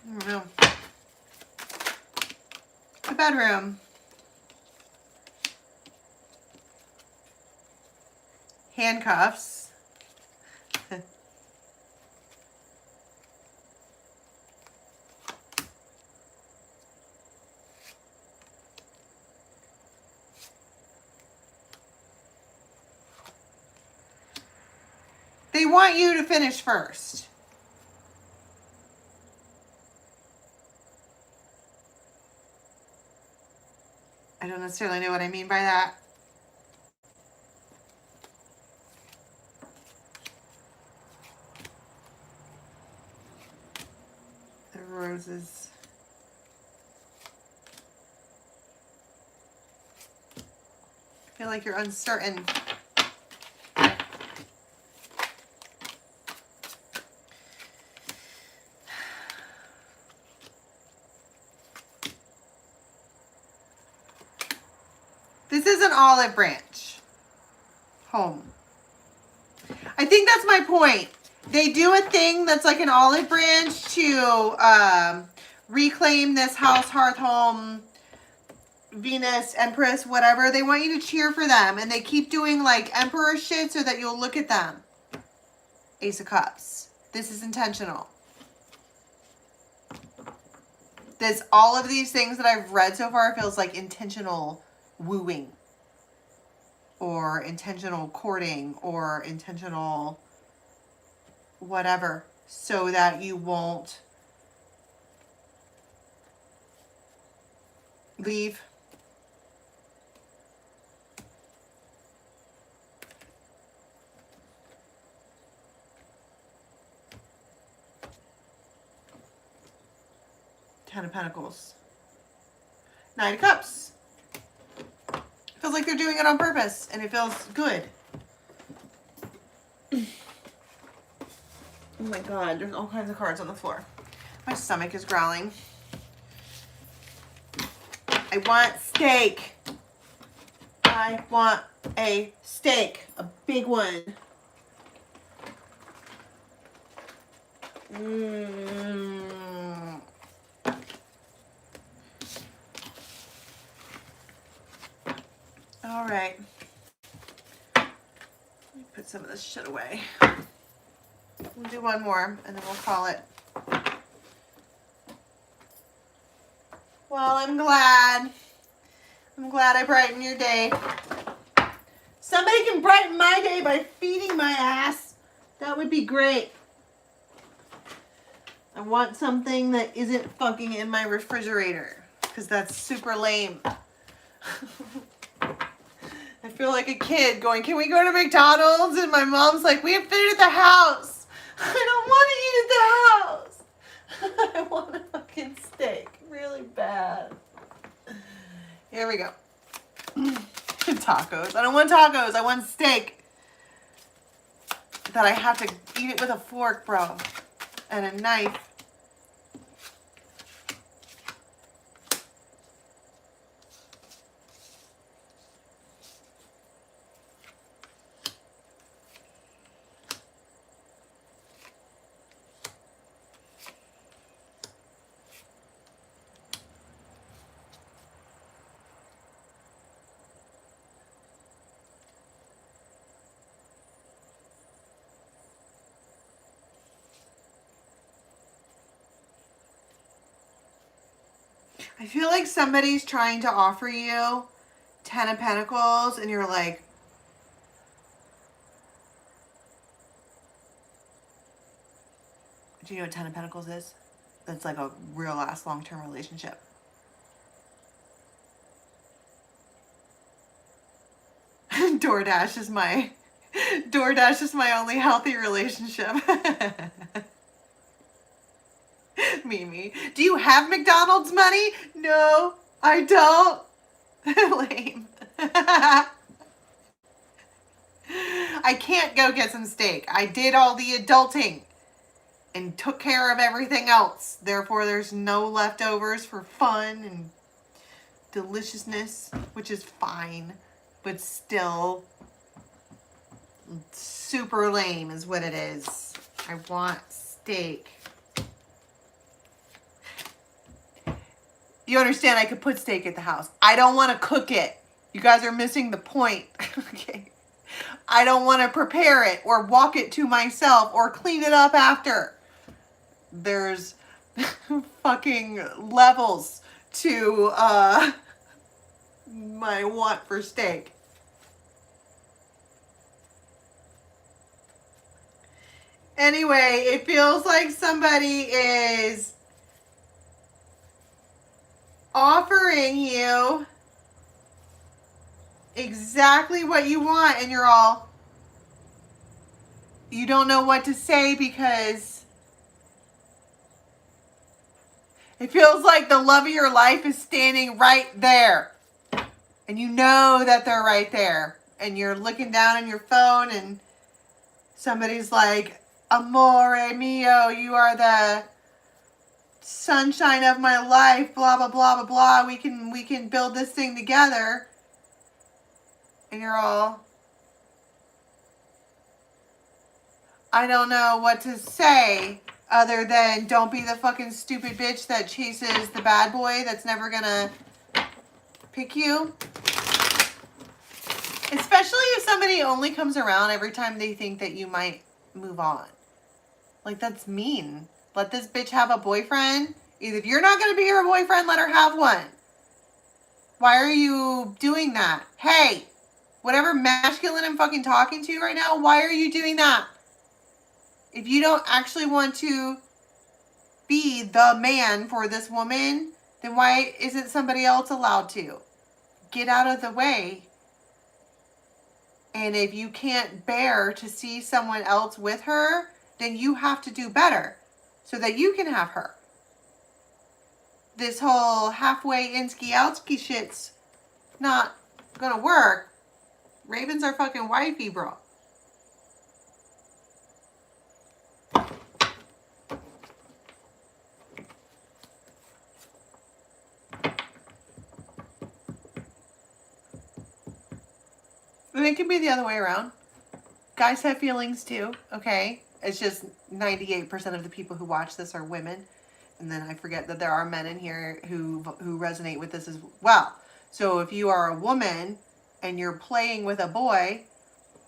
I don't know. The bedroom. Handcuffs. They want you to finish first. I don't necessarily know what I mean by that. The roses. I feel like you're uncertain. This is an olive branch home. I think that's my point. They do a thing that's like an olive branch to reclaim this house, hearth, home, Venus, Empress, whatever. They want you to cheer for them. And they keep doing like emperor shit so that you'll look at them. Ace of Cups. This is intentional. All of these things that I've read so far feels like intentional wooing, or intentional courting, or intentional whatever, so that you won't leave. Ten of Pentacles. Nine of Cups. Feels like they're doing it on purpose, and it feels good. Oh my God, there's all kinds of cards on the floor. My stomach is growling. I want steak. I want a steak. A big one. All right. Let me put some of this shit away. We'll do one more and then we'll call it. Well, I'm glad. I'm glad I brightened your day. Somebody can brighten my day by feeding my ass. That would be great. I want something that isn't fucking in my refrigerator because that's super lame. I feel like a kid going, can we go to McDonald's? And my mom's like, we have food at the house. I don't want to eat at the house. I want a fucking steak really bad. Here we go. Tacos. I don't want tacos. I want steak. That I have to eat it with a fork, bro. And a knife. I feel like somebody's trying to offer you 10 of Pentacles and you're like, do you know what 10 of Pentacles is? That's like a real ass long-term relationship. DoorDash is my only healthy relationship. Mimi, do you have McDonald's money? No, I don't. Lame. I can't go get some steak. I did all the adulting and took care of everything else. Therefore, there's no leftovers for fun and deliciousness, which is fine, but still super lame is what it is. I want steak. You understand I could put steak at the house. I don't want to cook it. You guys are missing the point. Okay. I don't want to prepare it or walk it to myself or clean it up after. There's fucking levels to my want for steak. Anyway, it feels like somebody is offering you exactly what you want and you don't know what to say because it feels like the love of your life is standing right there. And you know that they're right there. And you're looking down on your phone and somebody's like, amore mio, you are the sunshine of my life, blah, blah, blah, blah, blah. We can build this thing together. And you're all, I don't know what to say other than don't be the fucking stupid bitch that chases the bad boy that's never gonna pick you. Especially if somebody only comes around every time they think that you might move on. Like, that's mean. Let this bitch have a boyfriend. Either if you're not gonna be her boyfriend, let her have one. Why are you doing that? Hey, whatever masculine I'm fucking talking to right now, why are you doing that? If you don't actually want to be the man for this woman, then why isn't somebody else allowed to? Get out of the way. And if you can't bear to see someone else with her, then you have to do better so that you can have her. This whole halfway inski outski shit's not gonna work. Ravens are fucking wifey, bro. But it can be the other way around. Guys have feelings too, okay? It's just 98% of the people who watch this are women. And then I forget that there are men in here who resonate with this as well. So if you are a woman and you're playing with a boy,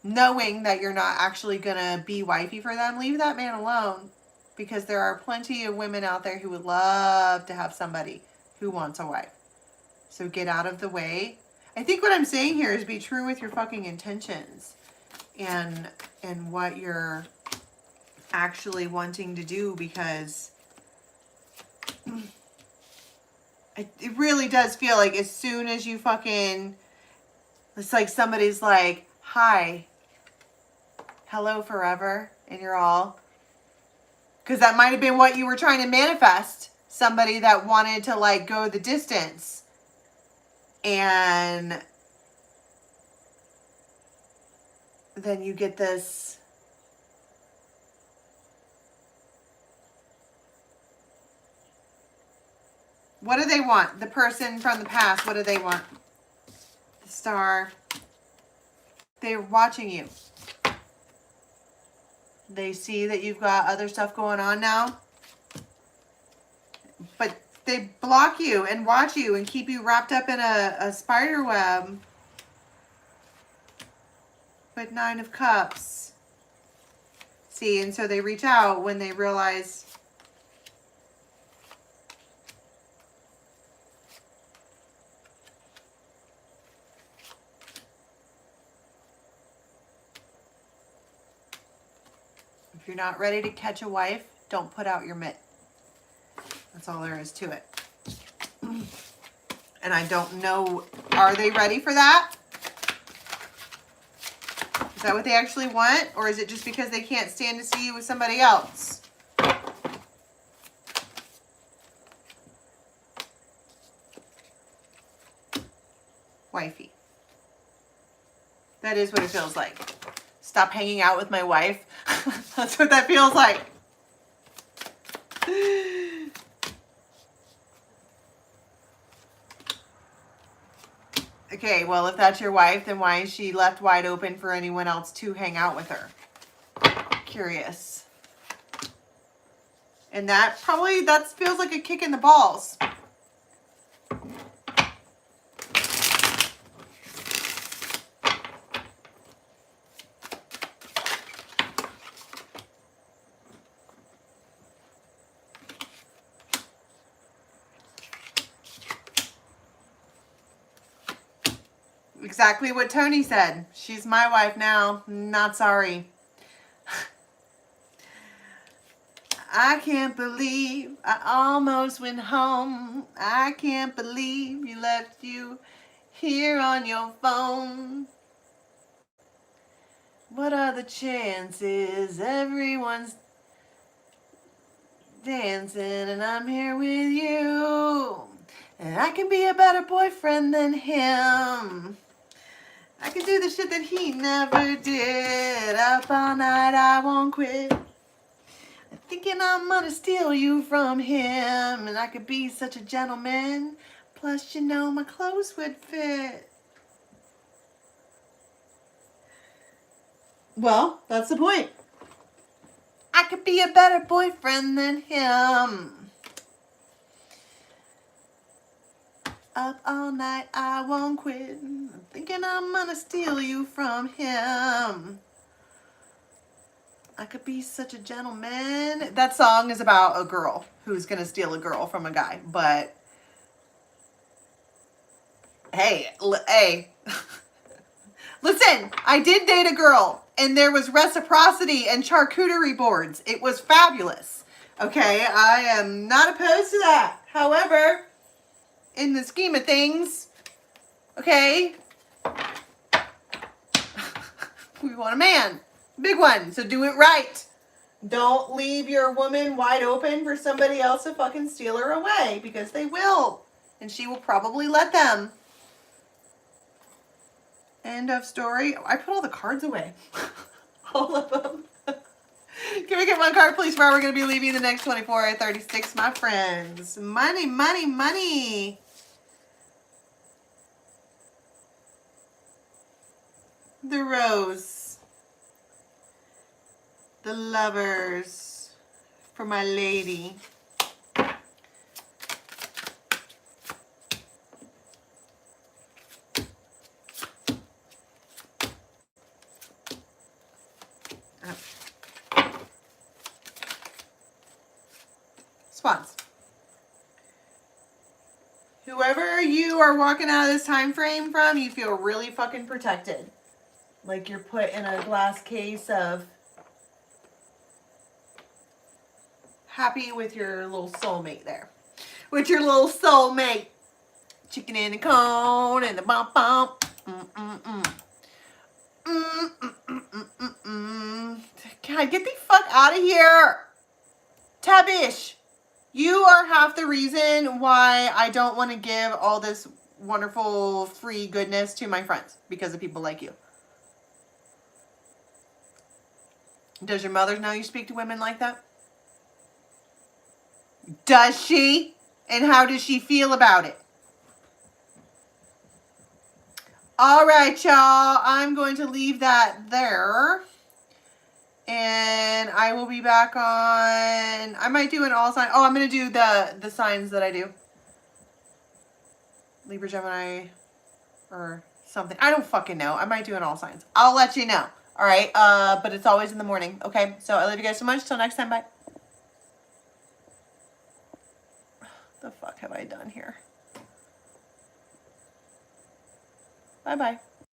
knowing that you're not actually going to be wifey for them, leave that man alone. Because there are plenty of women out there who would love to have somebody who wants a wife. So get out of the way. I think what I'm saying here is be true with your fucking intentions and what you're actually wanting to do, because it really does feel like as soon as you fucking, it's like somebody's like, hi, hello forever, and you're all, because that might have been what you were trying to manifest, somebody that wanted to like go the distance. And then you get this, what do they want? The person from the past, what do they want? The Star. They're watching you. They see that you've got other stuff going on now. But they block you and watch you and keep you wrapped up in a spider web. But 9 of Cups. See, and so they reach out when they realize if you're not ready to catch a wife, don't put out your mitt. That's all there is to it. And I don't know, are they ready for that? Is that what they actually want? Or is it just because they can't stand to see you with somebody else? Wifey. That is what it feels like. Stop hanging out with my wife. That's what that feels like. Okay, well, if that's your wife, then why is she left wide open for anyone else to hang out with her? Curious. And that feels like a kick in the balls. Exactly what Tony said. She's my wife now. Not sorry. I can't believe I almost went home. I can't believe you left you here on your phone. What are the chances? Everyone's dancing and I'm here with you. And I can be a better boyfriend than him. I can do the shit that he never did. Up all night, I won't quit. I'm thinking I'm gonna steal you from him. And I could be such a gentleman. Plus, you know, my clothes would fit. Well, that's the point. I could be a better boyfriend than him. Up all night, I won't quit. I'm thinking I'm gonna steal you from him. I could be such a gentleman. That song is about a girl who's gonna steal a girl from a guy. But hey, listen, I did date a girl and there was reciprocity and charcuterie boards. It was fabulous. Okay, I am not opposed to that. However, in the scheme of things, okay, we want a man, big one, so do it right. Don't leave your woman wide open for somebody else to fucking steal her away, because they will, and she will probably let them. End of story. I put all the cards away. All of them. Can we get one card, please, for how we're going to be leaving the next 24 or 36, my friends? Money, money, money. the rose. The lovers. For my lady. Swans. Whoever you are walking out of this time frame from, you feel really fucking protected. Like you're put in a glass case of happy with your little soulmate there. With your little soulmate. Chicken in the cone and the bump bump. God, get the fuck out of here. Tabish. You are half the reason why I don't want to give all this wonderful free goodness to my friends. Because of people like you. Does your mother know you speak to women like that? Does she? And how does she feel about it? All right, y'all. I'm going to leave that there. And I will be back on... I might do an all sign... Oh, I'm going to do the signs that I do. Libra, Gemini, or something. I don't fucking know. I might do an all signs. I'll let you know. All right? But it's always in the morning. Okay? So I love you guys so much. Till next time. Bye. The fuck have I done here? Bye-bye.